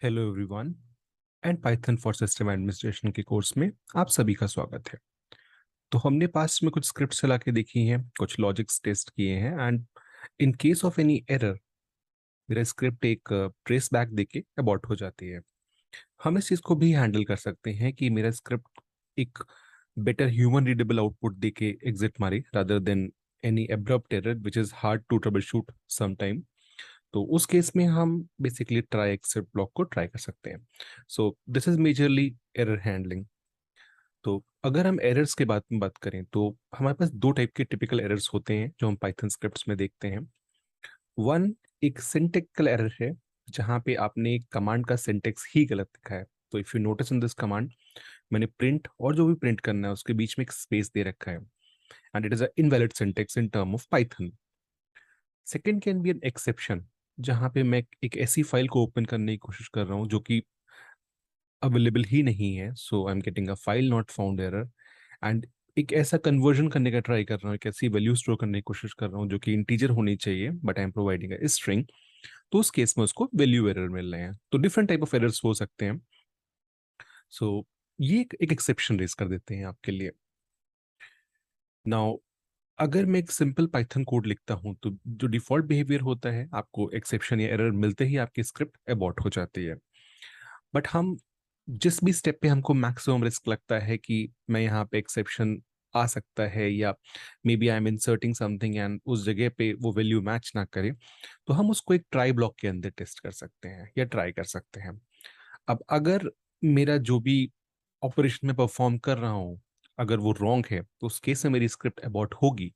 Hello everyone and Python for system administration के course में आप सभी का स्वागत है। तो हमने पास्ट में कुछ स्क्रिप्ट चला के देखी हैं, कुछ लॉजिक्स टेस्ट किए हैं and in case of any error मेरा स्क्रिप्ट एक ट्रेस बैक देके अबॉर्ट हो जाती है। हम इस चीज़ को भी हैंडल कर सकते हैं कि मेरा स्क्रिप्ट एक बेटर ह्यूमन रीडेबल आउटपुट देके एग्जिट मारे rather than any abrupt error which is hard to troubleshoot some time. तो उस केस में हम बेसिकली ट्राई एक्सेप्ट ब्लॉक को ट्राई कर सकते हैं। So this is majorly error handling. तो अगर हम एरर्स के बात करें तो हमारे पास दो टाइप के टिपिकल एरर्स होते हैं जो हम पाइथन स्क्रिप्ट्स में देखते हैं। वन, एक सिंटेक्टिकल एरर है जहाँ पे आपने कमांड का सिंटेक्स ही गलत लिखा है। तो if you notice in this command, मैंने प्रिंट और जो भी प्रिंट करना है उसके बीच में एक स्पेस दे रखा है and it is a invalid syntax in term of Python. Second can be an exception, जहाँ पे मैं एक ऐसी फाइल को ओपन करने की कोशिश कर रहा हूँ जो कि अवेलेबल ही नहीं है, so I am getting a file not found error. And एक ऐसा कन्वर्जन करने का ट्राई कर रहा हूँ, एक ऐसी वैल्यू स्टोर करने की कोशिश कर रहा हूँ जो कि इंटीजर होनी चाहिए but I am providing a string. तो उस केस में उसको वैल्यू एरर मिल रहे हैं। तो डिफरेंट टाइप ऑफ एरर्स हो सकते हैं। सो ये एक एक्सेप्शन रेस कर देते हैं आपके लिए। नाउ अगर मैं एक सिंपल पाइथन कोड लिखता हूं तो जो डिफॉल्ट बिहेवियर होता है, आपको एक्सेप्शन या एरर मिलते ही आपकी स्क्रिप्ट अबॉर्ट हो जाती है। बट हम जिस भी स्टेप पे हमको मैक्सिमम रिस्क लगता है कि मैं यहाँ पे एक्सेप्शन आ सकता है या maybe I am inserting something and उस जगह पे वो वैल्यू मैच ना करे, तो हम उसको एक ट्राई ब्लॉक के अंदर टेस्ट कर सकते हैं या ट्राई कर सकते हैं। अब अगर मेरा जो भी ऑपरेशन में परफॉर्म कर रहा हूँ अगर वो रॉन्ग है तो उस केस में मेरी स्क्रिप्ट अबॉर्ट होगी,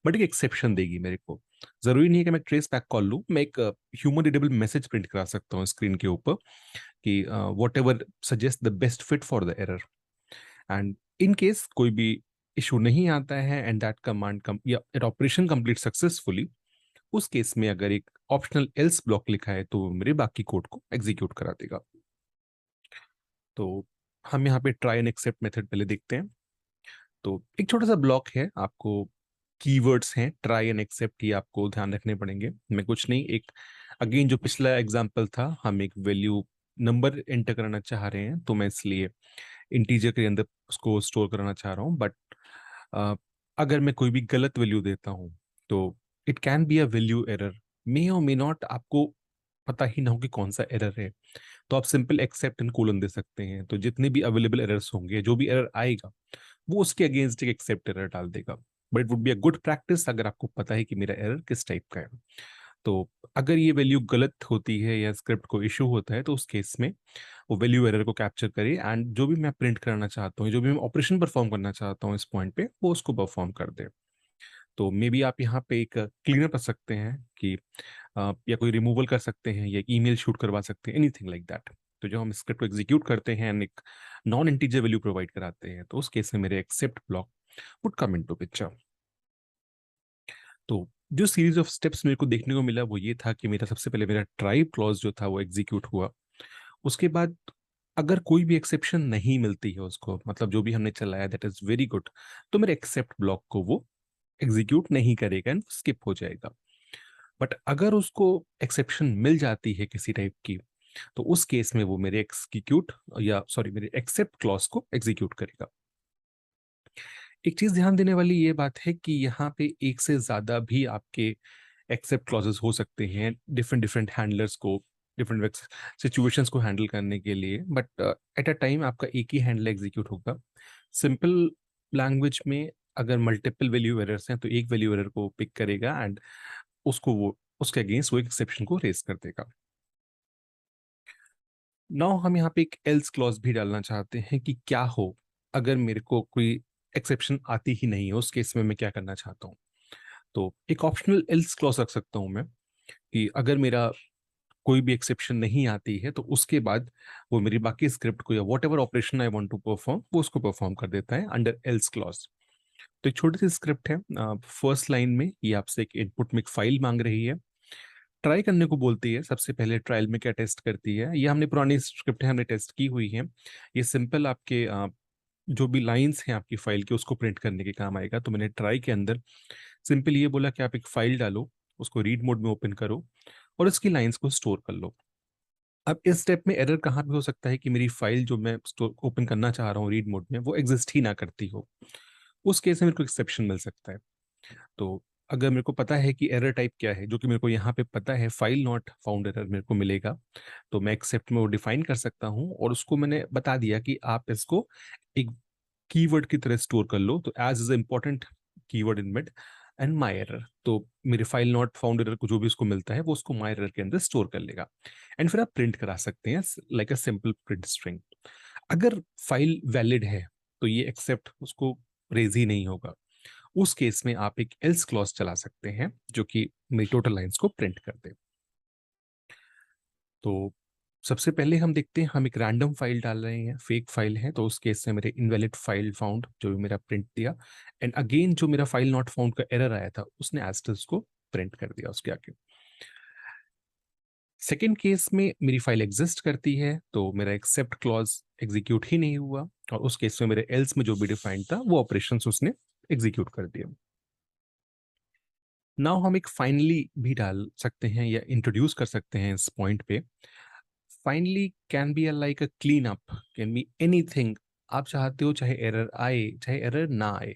बट एक एक्सेप्शन देगी मेरे को। जरूरी नहीं है कि मैं ट्रेस बैक कॉल लूँ, मैं एक ह्यूमन रीडेबल मैसेज प्रिंट करा सकता हूँ स्क्रीन के ऊपर कि what ever suggest the best fit for the error. And in case कोई भी इशू नहीं आता है एंड दैट कमांड या ऑपरेशन कंप्लीट सक्सेसफुली, उस केस में अगर एक ऑप्शनल एल्स ब्लॉक लिखा है तो वो मेरे बाकी कोड को एग्जीक्यूट करा देगा। तो हम यहाँ पे ट्राई एंड एक्सेप्ट मेथड पहले देखते हैं। तो एक छोटा सा ब्लॉक है, आपको कीवर्ड्स हैं ट्राई एंड एक्सेप्ट, ये आपको ध्यान रखने पड़ेंगे। मैं कुछ नहीं, एक अगेन जो पिछला एग्जांपल था, हम एक वैल्यू नंबर एंटर करना चाह रहे हैं तो मैं इसलिए इंटीजर के अंदर उसको स्टोर करना चाह रहा हूँ। बट अगर मैं कोई भी गलत वैल्यू देता हूँ तो it can be a value error, may और मे नॉट आपको पता ही ना हो कि कौन सा एरर है। तो आप सिंपल एक्सेप्ट एंड कोलन दे सकते हैं, तो जितने भी अवेलेबल एरर्स होंगे, जो भी एरर आएगा वो उसके अगेंस्ट एक एक्सेप्ट एरर डाल देगा। But it would be a good practice अगर आपको पता है कि मेरा एरर किस टाइप का है। तो अगर ये वैल्यू गलत होती है या स्क्रिप्ट को इशू होता है तो उस केस में वो वैल्यू एरर को कैप्चर करे एंड जो भी मैं प्रिंट करना चाहता हूँ, जो भी मैं ऑपरेशन परफॉर्म करना चाहता हूँ इस पॉइंट पे, वो उसको परफॉर्म कर दे। तो मे बी आप यहाँ पे एक क्लीनअप कर सकते हैं कि या कोई रिमूवल कर सकते हैं या ईमेल शूट करवा सकते हैं, एनीथिंग लाइक दैट। तो जो हम स्क्रिप्ट को एग्जीक्यूट करते हैं एंड एक नॉन इंटीजर वैल्यू प्रोवाइड कराते हैं तो उस केस में मेरे except block would come into picture. तो जो सीरीज ऑफ स्टेप्स मेरे को देखने को मिला वो ये था कि मेरा सबसे पहले मेरा ट्राई क्लॉज जो था वो एग्जीक्यूट हुआ। उसके बाद अगर कोई भी एक्सेप्शन नहीं मिलती है उसको, मतलब जो भी हमने चलाया दैट इज वेरी गुड, तो मेरे एक्सेप्ट ब्लॉक को वो एग्जीक्यूट नहीं करेगा एंड स्किप हो जाएगा। बट अगर उसको एक्सेप्शन मिल जाती है किसी टाइप की, तो उस केस में वो मेरे एक्सक्यूट या सॉरी मेरे एक्सेप्ट क्लॉज को एग्जीक्यूट करेगा। एक चीज ध्यान देने वाली ये बात है कि यहाँ पे एक से ज्यादा भी आपके एक्सेप्ट क्लॉजेस हो सकते हैं डिफरेंट डिफरेंट हैंडलर्स को, डिफरेंट सिचुएशंस को हैंडल करने के लिए। बट एट अ टाइम आपका एक ही हैंडलर एग्जीक्यूट होगा। सिंपल लैंग्वेज में अगर मल्टीपल वैल्यू एरर्स हैं तो एक वैल्यू एरर को पिक करेगा एंड उसको वो उसके अगेंस्ट वो एक्सेप्शन को रेस कर देगा। नाउ हम यहाँ पे एक एल्स क्लॉज भी डालना चाहते हैं कि क्या हो अगर मेरे को कोई एक्सेप्शन आती ही नहीं है, उस केस में मैं क्या करना चाहता हूँ। तो एक ऑप्शनल एल्स क्लॉज रख सकता हूँ मैं कि अगर मेरा कोई भी एक्सेप्शन नहीं आती है तो उसके बाद वो मेरी बाकी स्क्रिप्ट को या whatever operation I want to perform वो उसको परफॉर्म कर देता है अंडर एल्स क्लॉज। तो एक छोटी सी स्क्रिप्ट है, फर्स्ट लाइन में ये आपसे एक इनपुट में एक फाइल मांग रही है, ट्राई करने को बोलती है। सबसे पहले ट्रायल में क्या टेस्ट करती है, ये हमने पुरानी स्क्रिप्ट है हमने टेस्ट की हुई है। ये सिंपल आपके जो भी लाइंस हैं आपकी फाइल के उसको प्रिंट करने के काम आएगा। तो मैंने ट्राई के अंदर सिंपल ये बोला कि आप एक फाइल डालो, उसको रीड मोड में ओपन करो और उसकी लाइंस को स्टोर कर लो। अब इस स्टेप में एरर कहाँ पे हो सकता है कि मेरी फाइल जो मैं स्टोर ओपन करना चाह रहा हूँ रीड मोड में वो एग्जिस्ट ही ना करती हो। उस केस में मेरे को एक्सेप्शन मिल सकता है। तो अगर मेरे को पता है कि एरर टाइप क्या है, जो कि मेरे को यहाँ पे पता है, फाइल नॉट फाउंड एरर मेरे को मिलेगा, तो मैं एक्सेप्ट में वो डिफाइन कर सकता हूँ और उसको मैंने बता दिया कि आप इसको एक कीवर्ड की तरह स्टोर कर लो, तो as is important keyword in mid and my error. तो मेरे फाइल नॉट फाउंड एरर को जो भी उसको मिलता है वो उसको माई एरर के अंदर स्टोर कर लेगा। एंड फिर आप प्रिंट करा सकते हैं like a simple print string. अगर फाइल वैलिड है तो ये एक्सेप्ट उसको रेज ही नहीं होगा। उस केस में आप एक एल्स क्लॉज चला सकते हैं जो कि मेरी टोटल लाइंस को प्रिंट कर दे। तो सबसे पहले हम देखते हैं, हम एक रैंडम फाइल डाल रहे हैं, फेक फाइल है, तो उस केस में मेरे इनवैलिड फाइल फाउंड जो भी मेरा प्रिंट दिया। एंड अगेन जो मेरा फाइल नॉट फाउंड का एरर आया था उसने एस्टर्स को प्रिंट कर दिया उसके आगे। सेकेंड केस में मेरी फाइल एग्जिस्ट करती है तो मेरा एक्सेप्ट क्लॉज एग्जीक्यूट ही नहीं हुआ, और उस केस में मेरे एल्स में जो भी डिफाइंड था वो ऑपरेशन उसने एग्जीक्यूट कर दिया। नाउ हम एक फाइनली भी डाल सकते हैं या इंट्रोड्यूस कर सकते हैं इस पॉइंट पे। Finally can be like a clean up, can be anything. आप चाहते हो चाहे एरर आए चाहे एरर ना आए,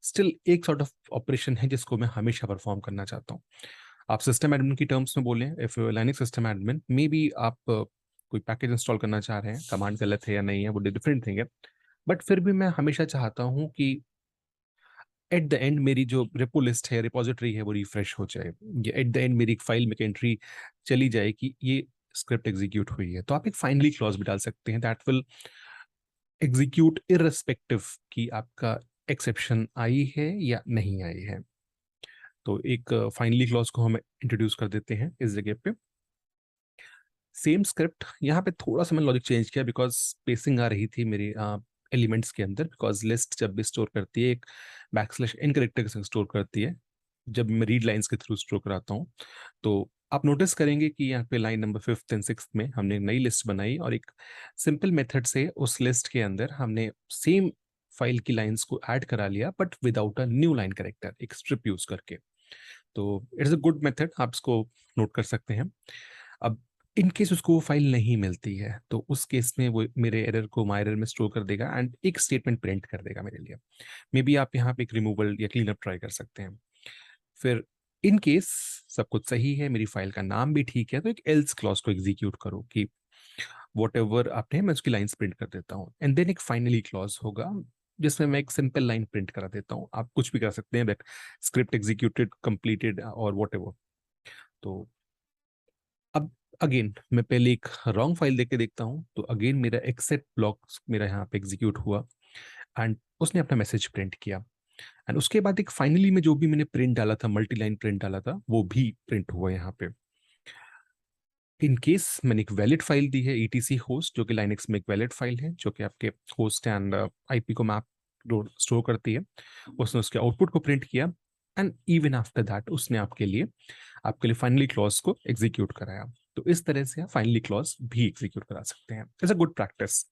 स्टिल एक सॉर्ट ऑफ ऑपरेशन है जिसको मैं हमेशा परफॉर्म करना चाहता हूँ। आप सिस्टम एडमिन की टर्म्स में बोलें, if Linux system admin may be आप कोई पैकेज इंस्टॉल करना चाह रहे हैं, कमांड गलत है या नहीं है वो डिफरेंट थिंग है, बट फिर भी मैं हमेशा चाहता हूँ कि एट द एंड मेरी जो रेपो लिस्ट है, रिपोजिटरी है, वो रिफ्रेश हो जाए, या एट द एंड मेरी एक फाइल में एंट्री चली जाए कि ये स्क्रिप्ट एग्जीक्यूट हुई है। तो आप एक फाइनली क्लॉज भी डाल सकते हैं दैट विल एग्जीक्यूट इररिस्पेक्टिव कि आपका एक्सेप्शन आई है या नहीं आई है। तो एक फाइनली क्लॉज को हम इंट्रोड्यूस कर देते हैं इस जगह पे। सेम स्क्रिप्ट यहाँ पे थोड़ा सा मैंने लॉजिक चेंज किया बिकॉज स्पेसिंग आ रही थी मेरी एलिमेंट्स के अंदर, बिकॉज लिस्ट जब भी स्टोर करती है एक बैकस्लैश इन करेक्टर के साथ स्टोर करती है जब मैं रीड लाइंस के थ्रू स्टोर कराता हूँ। तो आप नोटिस करेंगे कि यहाँ पे line number 5th and 6th में हमने नई लिस्ट बनाई और एक सिंपल मेथड से उस लिस्ट के अंदर हमने सेम फाइल की लाइंस को ऐड करा लिया but without a new line character, एक स्ट्रिप यूज करके। तो इट्स अ गुड मेथड, आप इसको नोट कर सकते हैं। अब इन केस उसको वो फाइल नहीं मिलती है तो उस केस में वो मेरे एरर को माई एरर में स्टोर कर देगा एंड एक स्टेटमेंट प्रिंट कर देगा मेरे लिए। मे बी आप यहाँ पे एक रिमूवल या क्लीन अप ट्राई कर सकते हैं। फिर इन केस सब कुछ सही है, मेरी फाइल का नाम भी ठीक है, तो एक एल्स क्लॉज को एग्जीक्यूट करो कि वॉट एवर आपने मैं उसकी लाइन्स प्रिंट कर देता हूँ। एंड देन एक फाइनली क्लॉज होगा जिसमें मैं एक सिंपल लाइन प्रिंट करा देता हूँ। आप कुछ भी कर सकते हैं, दैट स्क्रिप्ट एग्जीक्यूटेड कंप्लीटेड और वॉट एवर। तो अब अगेन मैं पहले एक रॉन्ग फाइल देख के देखता हूँ, तो अगेन मेरा एक्सेप्ट ब्लॉक मेरा यहाँ पे एग्जीक्यूट हुआ एंड उसने अपना मैसेज प्रिंट किया। एंड उसके बाद एक फाइनली में जो भी मैंने प्रिंट डाला था, मल्टी लाइन प्रिंट डाला था, वो भी प्रिंट हुआ यहाँ पे। इन केस मैंने एक वैलिड फाइल दी है ईटीसी होस्ट, जो कि लाइनक्स में एक वैलिड फाइल है जो कि आपके होस्ट एंड आईपी को मैप स्टोर करती है। उसने उसके आउटपुट को प्रिंट किया एंड इवन आफ्टर दैट उसने आपके लिए फाइनली क्लॉज को एग्जीक्यूट कराया। तो इस तरह से आप फाइनली क्लॉज भी एग्जीक्यूट करा सकते हैं, इट्स अ गुड प्रैक्टिस।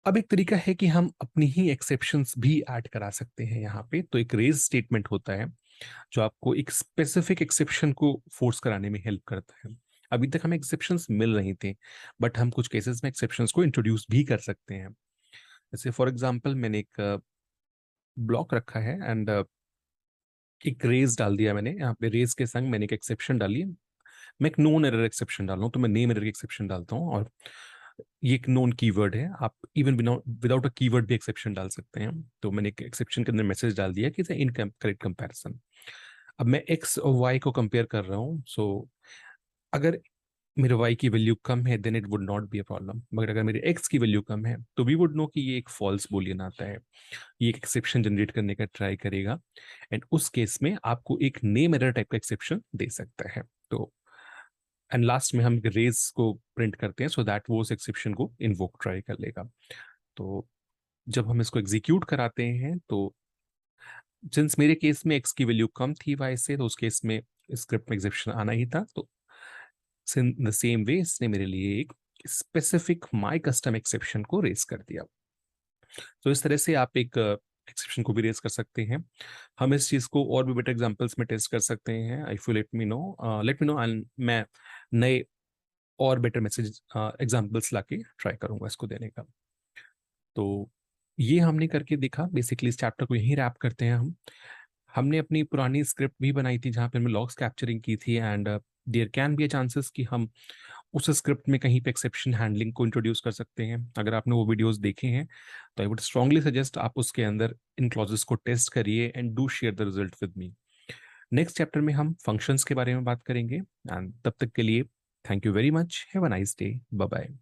अब एक तरीका है कि हम अपनी ही एक्सेप्शंस भी ऐड करा सकते हैं यहाँ पे। तो एक रेज स्टेटमेंट होता है जो आपको एक स्पेसिफिक एक्सेप्शन को फोर्स कराने में हेल्प करता है। अभी तक हमें एक्सेप्शंस मिल रही थे बट हम कुछ केसेस में एक्सेप्शंस को इंट्रोड्यूस भी कर सकते हैं। जैसे फॉर एग्जांपल मैंने एक ब्लॉक रखा है एंड एक रेज डाल दिया मैंने, यहाँ पे रेज के संग मैंने एक एक्सेप्शन डाली है। मैं एक नोन एरर एक्सेप्शन डाल रहा हूँ, तो मैं नेम एरर की एक्सेप्शन डालता हूँ और ये एक नोन कीवर्ड है, आप इवन विदाउट अ कीवर्ड भी एक्सेप्शन डाल सकते हैं। तो मैंने एक एक्सेप्शन के अंदर मैसेज डाल दिया कि इनकरेक्ट कंपैरिजन। अब मैं एक्स और वाई को कंपेयर कर रहा हूँ, सो अगर मेरे वाई की वैल्यू कम है then it would not be a problem, मगर अगर मेरे एक्स की वैल्यू कम है तो वी वुड नो कि ये एक फॉल्स बूलियन आता है, ये एक एक्सेप्शन जनरेट करने का ट्राई करेगा एंड उस केस में आपको एक नेम एरर टाइप का एक्सेप्शन दे सकता है। तो एंड लास्ट में हम रेज को प्रिंट करते हैं सो दैट वो उस एक्सेप्शन को इन्वोक ट्राई कर लेगा। तो जब हम इसको एग्जीक्यूट कराते हैं तो सिंस मेरे केस में एक्स की वैल्यू कम थी वाई से, तो उस केस में स्क्रिप्ट में एग्जेप्शन आना ही था। तो इन द सेम वे इसने मेरे लिए एक स्पेसिफिक माई कस्टम एक्सेप्शन को रेज कर दिया। तो इस तरह से आप एक एक्सेप्शन को भी रेज कर सकते हैं। हम इस चीज को और भी बेटर एग्जांपल्स में टेस्ट कर सकते हैं। आई फू लेट मी नो, मैं नए और बेटर मैसेज एग्जाम्पल्स लाके ट्राई करूंगा इसको देने का। तो ये हमने करके देखा। बेसिकली इस चैप्टर को यहीं रैप करते हैं हम। हमने अपनी पुरानी स्क्रिप्ट भी बनाई थी जहाँ पे हमने लॉग्स कैप्चरिंग की थी, and there can be a chances कि हम उस स्क्रिप्ट में कहीं पे एक्सेप्शन हैंडलिंग को इंट्रोड्यूस कर सकते हैं। अगर आपने वो वीडियोस देखे हैं तो आई वुड स्ट्रांगली सजेस्ट आप उसके अंदर इन क्लॉजेस को टेस्ट करिए and do share the result with me. Next chapter में हम फंक्शंस के बारे में बात करेंगे, एंड तब तक के लिए thank you very much, have a nice day, bye bye.